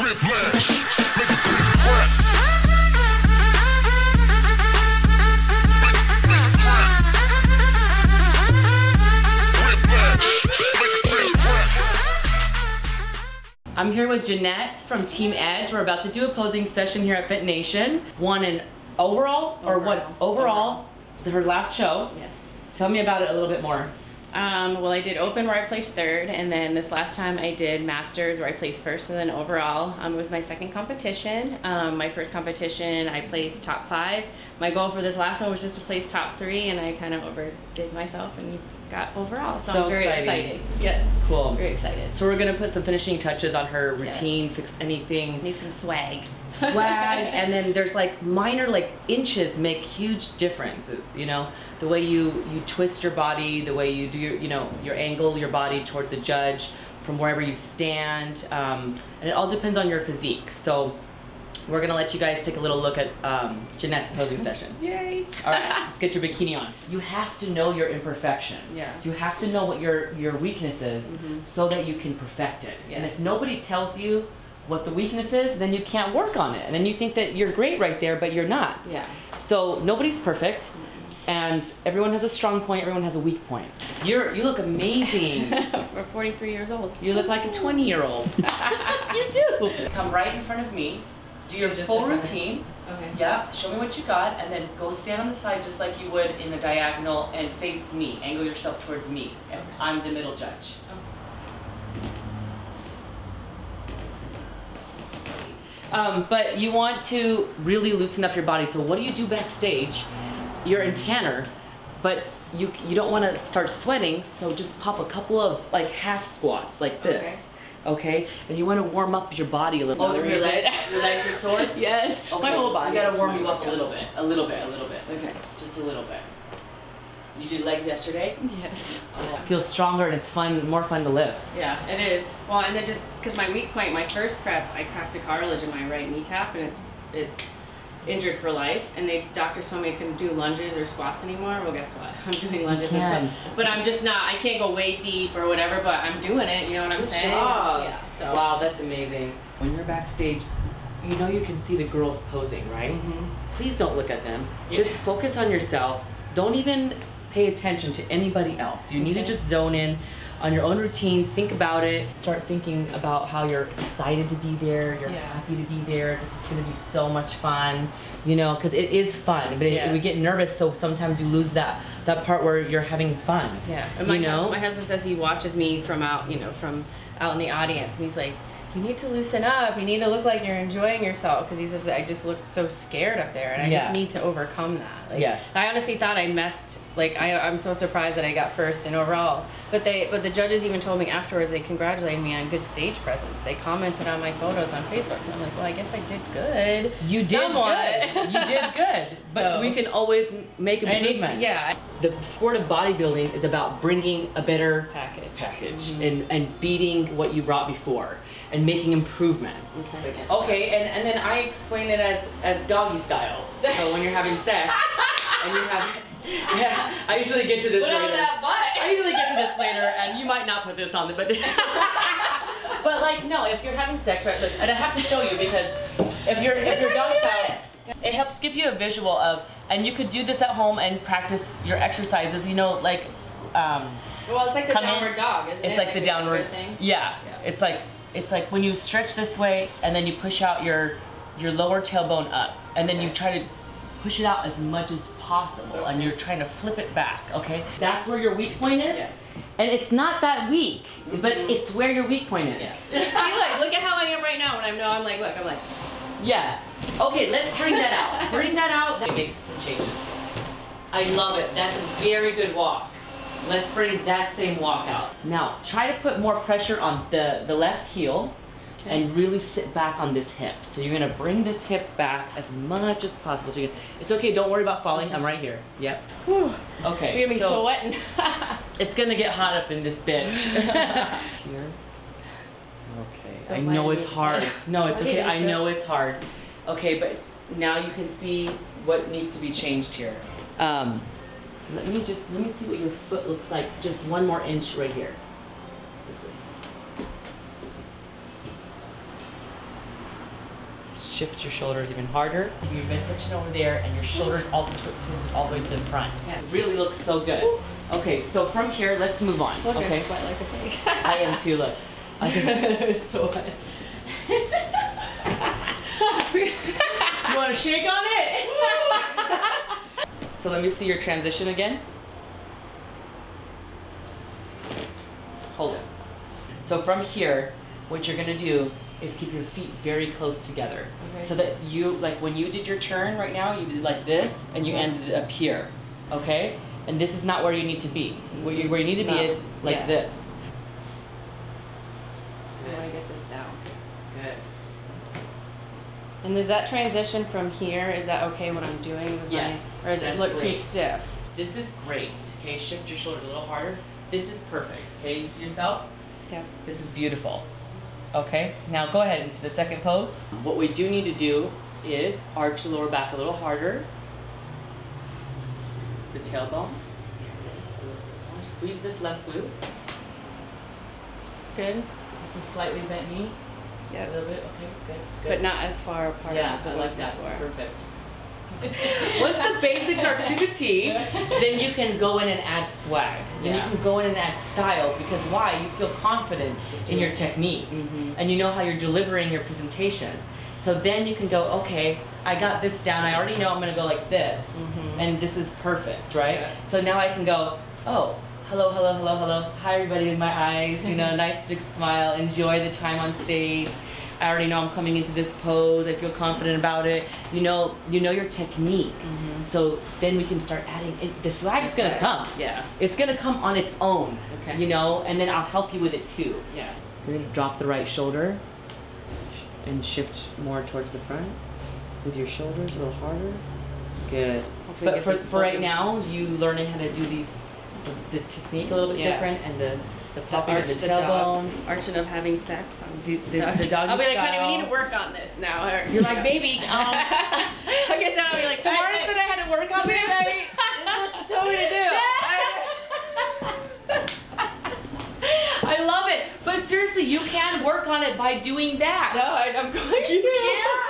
Whiplash, make this bitch crack. I'm here with Jeanette from Team Edge. We're about to do a posing session here at Fitnation. Won an overall. Her last show. Yes. Tell me about it a little bit more. Well, I did open where I placed third, and then this last time I did masters where I placed first, and then overall. It was my second competition. My first competition I placed top 5. My goal for this last one was just to place top 3, and I kind of overdid myself and got overall. So I'm very excited. Yes. Cool. Very excited. So we're gonna put some finishing touches on her routine, Yes. fix anything. Need some swag. And then there's like minor inches make huge differences, you know, the way you twist your body, the way you do your angle your body towards the judge from wherever you stand, and it all depends on your physique. So we're gonna let you guys take a little look at Jeanette's posing session. Yay. All right, let's get your bikini on. You have to know your imperfection. Yeah. You have to know what your weakness is so that you can perfect it. Yes. And if nobody tells you what the weakness is, then you can't work on it. And then you think that you're great right there, but you're not. Yeah. So nobody's perfect, and everyone has a strong point, everyone has a weak point. You look amazing. For 43 years old. You look like a 20-year-old. You do. Come right in front of me, do your full routine. Okay. Yeah, show me what you got, and then go stand on the side just like you would in a diagonal and face me. Angle yourself towards me. Okay. I'm the middle judge. But you want to really loosen up your body. So what do you do backstage? You're in tanner, but you don't want to start sweating, so just pop a couple of half squats like this. Okay? And you want to warm up your body a little. Oh, your legs? Your legs are sore? Yes. Okay. My whole body. You gotta warm you up a little bit. Okay. Just a little bit. You did legs yesterday? Yes. It feels stronger and it's more fun to lift. Yeah, it is. Well, and then just because my weak point, my first prep, I cracked the cartilage in my right kneecap, and it's injured for life. And doctors told me I couldn't do lunges or squats anymore. Well, guess what? I'm doing lunges and squats. But I'm just not. I can't go way deep or whatever. But I'm doing it. You know what I'm saying? Job. Yeah. So. Wow, that's amazing. When you're backstage, you know you can see the girls posing, right? Please don't look at them. Just focus on yourself. Don't even pay attention to anybody else. You need to just zone in on your own routine, think about it, start thinking about how you're excited to be there, you're happy to be there, this is gonna be so much fun, you know, because it is fun, but we get nervous, so sometimes you lose that part where you're having fun. Yeah, and my husband says he watches me from out in the audience, and he's like, you need to loosen up, you need to look like you're enjoying yourself, because he says I just look so scared up there, and I just need to overcome that. Yes. I honestly thought I messed, I'm so surprised that I got first in overall, but the judges even told me afterwards, they congratulated me on good stage presence. They commented on my photos on Facebook, so I'm like, well, I guess I did good. You did good. You did good. But we can always make improvements. The sport of bodybuilding is about bringing a better package and beating what you brought before and making improvements. Okay, and then I explain it as doggy style. So when you're having sex and you have, I usually get to this later. I usually get to this later, and you might not put this on, but no, if you're having sex, right? Look, and I have to show you because if you're doggy style, it helps give you a visual of, and you could do this at home and practice your exercises. You know, well, it's like the downward dog, isn't it? It's like the downward thing. Yeah. It's like when you stretch this way and then you push out your lower tailbone up, and then you try to push it out as much as possible, and you're trying to flip it back, okay? That's where your weak point is. Yes. And it's not that weak, but it's where your weak point is. Yeah. Look at how I am right now when I'm like. Yeah. Okay, let's bring that out. Bring that out. Make some changes. I love it. That's a very good walk. Let's bring that same walk out. Now, try to put more pressure on the left heel and really sit back on this hip. So you're gonna bring this hip back as much as possible. So it's okay, don't worry about falling. I'm right here. Yep. Whew. Okay. You're gonna be sweating. It's gonna get hot up in this bitch. Here. Okay. I know it's hard. No, it's okay. I know it's hard. Okay, but now you can see what needs to be changed here. Let me see what your foot looks like. Just one more inch right here. This way. shift your shoulders even harder. Your midsection over there, and your shoulders all twisted all the way to the front. Yeah. It really looks so good. Ooh. Okay, so from here, let's move on. Told you okay. I sweat like a pig. I am too. Look. It's so wet. You want to shake on it? So let me see your transition again. Hold it. So from here, what you're gonna do is keep your feet very close together. Okay. So that you, like when you did your turn right now, you did like this, and you ended up here, okay? And this is not where you need to be. Where you need to be is like this. I want to get this down. Good. And does that transition from here, is that okay what I'm doing with yes. Or does it look too stiff? This is great. Okay, shift your shoulders a little harder. This is perfect. Okay, you see yourself? Yeah. This is beautiful. Okay, now go ahead into the second pose. What we do need to do is arch the lower back a little harder. The tailbone. There it is. A little bit more. Squeeze this left glute. Good. Is this a slightly bent knee? Yeah. A little bit. Okay, good. But not as far apart as it was that. before. That's perfect. Once the basics are to the T, then you can go in and add swag. Then you can go in and add style, because why? You feel confident in your technique, and you know how you're delivering your presentation. So then you can go, okay, I got this down. I already know I'm going to go like this, and this is perfect, right? Yeah. So now I can go, oh, hello, hello, hello, hello. Hi, everybody, with my eyes. You know, nice big smile. Enjoy the time on stage. I already know I'm coming into this pose. I feel confident about it. You know your technique. So then we can start adding it. The swag is gonna come. Yeah. It's gonna come on its own. Okay. You know, and then I'll help you with it too. Yeah. You're gonna drop the right shoulder and shift more towards the front with your shoulders a little harder. Good. But for right now, you learning how to do the technique a little bit different, and the popping of the tailbone. Arching of having sex. The doggy I'll be like, style. honey, we need to work on this now. You're like, baby. I get down, I'll be like, Tamara said I had to work on this. This is what she told me to do. I love it. But seriously, you can work on it by doing that. No, I'm going to. You can.